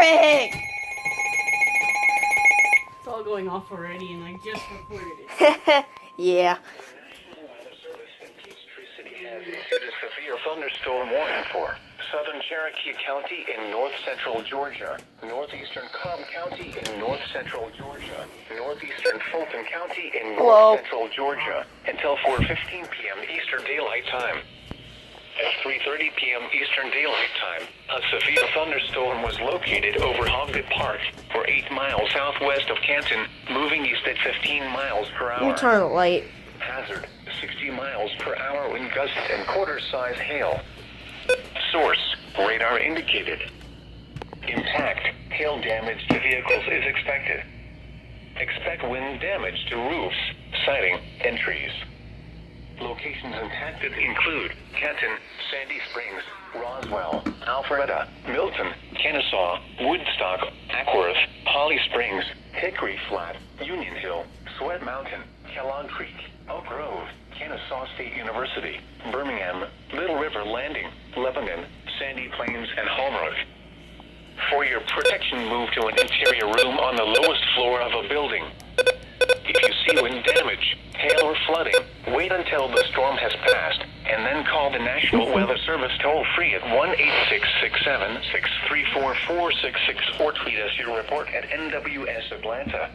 Frick! It's all going off already, and I just recorded it. Yeah. Severe thunderstorm warning for southern Cherokee County in north-central Georgia, northeastern Cobb County in north-central Georgia, northeastern Fulton County in north-central Georgia, until 4:15 p.m. Eastern Daylight Time. At 3:30 p.m. Eastern Daylight Time, a severe thunderstorm was located over Hoggett Park, or 8 miles southwest of Canton, moving east at 15 miles per hour. Let me turn the light. Hazard, 60 miles per hour wind gusts and quarter-size hail. Source, radar indicated. Impact, hail damage to vehicles is expected. Expect wind damage to roofs, siding, and trees. Locations impacted include Canton, Sandy Springs, Roswell, Alpharetta, Milton, Kennesaw, Woodstock, Ackworth, Holly Springs, Hickory Flat, Union Hill, Sweat Mountain, Kellogg Creek, Oak Grove, Kennesaw State University, Birmingham, Little River Landing, Lebanon, Sandy Plains, and Holbrook. For your protection, move to an interior room on the lowest floor of a building. If you see wind damage, hail, or flooding, wait until the storm has passed, and then call the National Weather Service toll-free at 1-866-7-634-4666 or tweet us your report at NWS Atlanta.